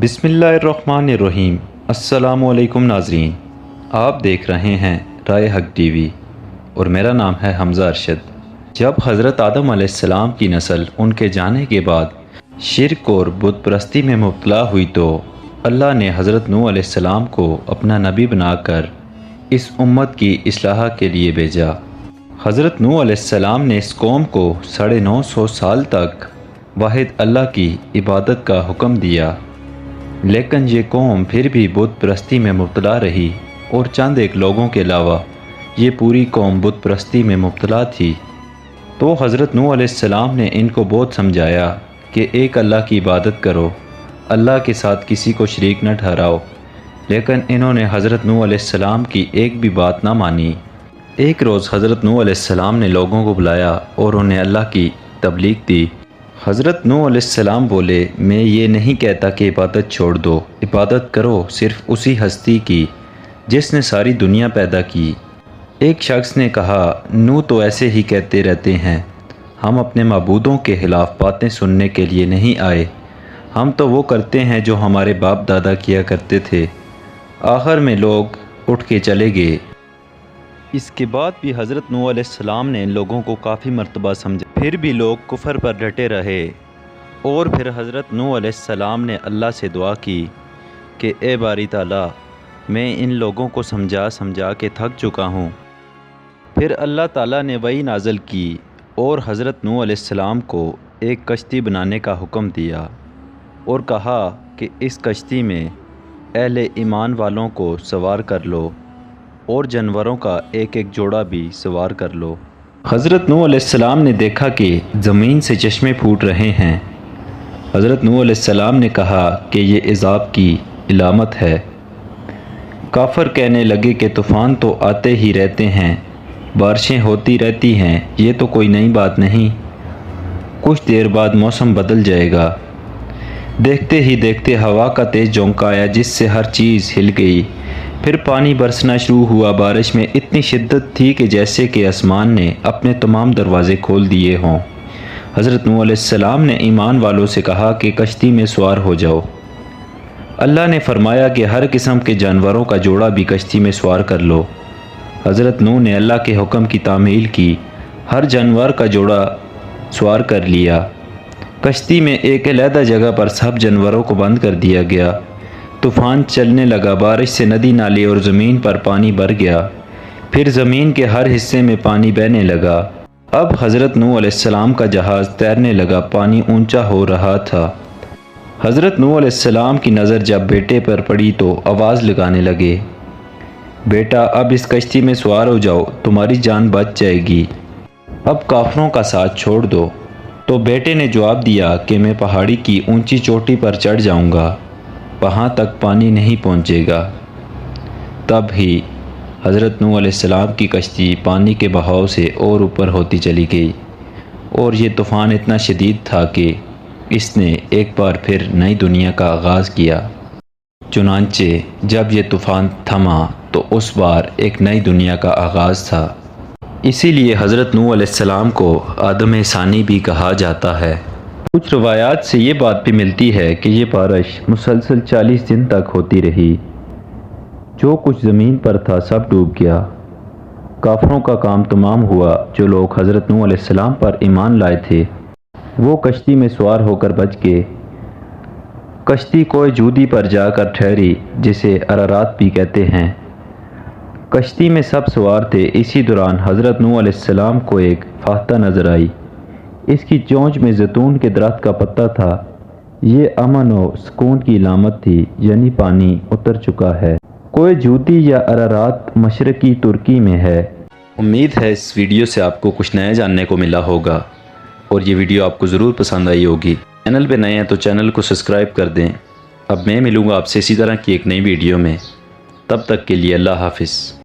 بسم اللہ الرحمن الرحیم۔ السلام علیکم ناظرین، آپ دیکھ رہے ہیں رائے حق ٹی وی اور میرا نام ہے حمزہ ارشد۔ جب حضرت آدم علیہ السلام کی نسل ان کے جانے کے بعد شرک اور بت پرستی میں مبتلا ہوئی تو اللہ نے حضرت نوح علیہ السلام کو اپنا نبی بنا کر اس امت کی اصلاح کے لیے بھیجا۔ حضرت نوح علیہ السلام نے اس قوم کو 950 سال تک واحد اللہ کی عبادت کا حکم دیا، لیکن یہ قوم پھر بھی بت پرستی میں مبتلا رہی اور چند ایک لوگوں کے علاوہ یہ پوری قوم بت پرستی میں مبتلا تھی۔ تو حضرت نوح علیہ السلام نے ان کو بہت سمجھایا کہ ایک اللہ کی عبادت کرو، اللہ کے ساتھ کسی کو شریک نہ ٹھہراؤ، لیکن انہوں نے حضرت نوح علیہ السلام کی ایک بھی بات نہ مانی۔ ایک روز حضرت نوح علیہ السلام نے لوگوں کو بلایا اور انہیں اللہ کی تبلیغ دی۔ حضرت نوح علیہ السلام بولے، میں یہ نہیں کہتا کہ عبادت چھوڑ دو، عبادت کرو صرف اسی ہستی کی جس نے ساری دنیا پیدا کی۔ ایک شخص نے کہا، نوح تو ایسے ہی کہتے رہتے ہیں، ہم اپنے معبودوں کے خلاف باتیں سننے کے لیے نہیں آئے، ہم تو وہ کرتے ہیں جو ہمارے باپ دادا کیا کرتے تھے۔ آخر میں لوگ اٹھ کے چلے گئے۔ اس کے بعد بھی حضرت نوح علیہ السلام نے ان لوگوں کو کافی مرتبہ سمجھا، پھر بھی لوگ کفر پر ڈٹے رہے، اور پھر حضرت نوح علیہ السلام نے اللہ سے دعا کی کہ اے باری تعالیٰ، میں ان لوگوں کو سمجھا کے تھک چکا ہوں۔ پھر اللہ تعالیٰ نے وحی نازل کی اور حضرت نوح علیہ السلام کو ایک کشتی بنانے کا حکم دیا اور کہا کہ اس کشتی میں اہل ایمان والوں کو سوار کر لو اور جانوروں کا ایک ایک جوڑا بھی سوار کر لو۔ حضرت نوح علیہ السلام نے دیکھا کہ زمین سے چشمے پھوٹ رہے ہیں۔ حضرت نوح علیہ السلام نے کہا کہ یہ عذاب کی علامت ہے۔ کافر کہنے لگے کہ طوفان تو آتے ہی رہتے ہیں، بارشیں ہوتی رہتی ہیں، یہ تو کوئی نئی بات نہیں، کچھ دیر بعد موسم بدل جائے گا۔ دیکھتے ہی دیکھتے ہوا کا تیز جھونکا آیا جس سے ہر چیز ہل گئی، پھر پانی برسنا شروع ہوا۔ بارش میں اتنی شدت تھی کہ جیسے کہ آسمان نے اپنے تمام دروازے کھول دیے ہوں۔ حضرت نوح علیہ السلام نے ایمان والوں سے کہا کہ کشتی میں سوار ہو جاؤ۔ اللہ نے فرمایا کہ ہر قسم کے جانوروں کا جوڑا بھی کشتی میں سوار کر لو۔ حضرت نوح نے اللہ کے حکم کی تعمیل کی، ہر جانور کا جوڑا سوار کر لیا۔ کشتی میں ایک علیحدہ جگہ پر سب جانوروں کو بند کر دیا گیا۔ طوفان چلنے لگا، بارش سے ندی نالے اور زمین پر پانی بھر گیا، پھر زمین کے ہر حصے میں پانی بہنے لگا۔ اب حضرت نوح علیہ السلام کا جہاز تیرنے لگا، پانی اونچا ہو رہا تھا۔ حضرت نوح علیہ السلام کی نظر جب بیٹے پر پڑی تو آواز لگانے لگے، بیٹا اب اس کشتی میں سوار ہو جاؤ، تمہاری جان بچ جائے گی، اب کافروں کا ساتھ چھوڑ دو۔ تو بیٹے نے جواب دیا کہ میں پہاڑی کی اونچی چوٹی پر چڑھ جاؤں گا، وہاں تک پانی نہیں پہنچے گا۔ تب ہی حضرت نوح علیہ السلام کی کشتی پانی کے بہاؤ سے اور اوپر ہوتی چلی گئی، اور یہ طوفان اتنا شدید تھا کہ اس نے ایک بار پھر نئی دنیا کا آغاز کیا۔ چنانچہ جب یہ طوفان تھما تو اس بار ایک نئی دنیا کا آغاز تھا۔ اسی لیے حضرت نوح علیہ السلام کو آدم ثانی بھی کہا جاتا ہے۔ کچھ روایات سے یہ بات بھی ملتی ہے کہ یہ بارش مسلسل 40 دن تک ہوتی رہی، جو کچھ زمین پر تھا سب ڈوب گیا۔ کافروں کا کام تمام ہوا، جو لوگ حضرت نوح علیہ السلام پر ایمان لائے تھے وہ کشتی میں سوار ہو کر بچ گئے۔ کشتی کوہ جودی پر جا کر ٹھہری جسے ارارات بھی کہتے ہیں۔ کشتی میں سب سوار تھے۔ اسی دوران حضرت نوح علیہ السلام کو ایک فاتح نظر آئی، اس کی چونچ میں زیتون کے درخت کا پتا تھا۔ یہ امن و سکون کی علامت تھی، یعنی پانی اتر چکا ہے۔ کوہ جودی یا ارارات مشرقی ترکی میں ہے۔ امید ہے اس ویڈیو سے آپ کو کچھ نیا جاننے کو ملا ہوگا اور یہ ویڈیو آپ کو ضرور پسند آئی ہوگی۔ چینل پہ نئے ہیں تو چینل کو سبسکرائب کر دیں۔ اب میں ملوں گا آپ سے اسی طرح کی ایک نئی ویڈیو میں، تب تک کے لیے اللہ حافظ۔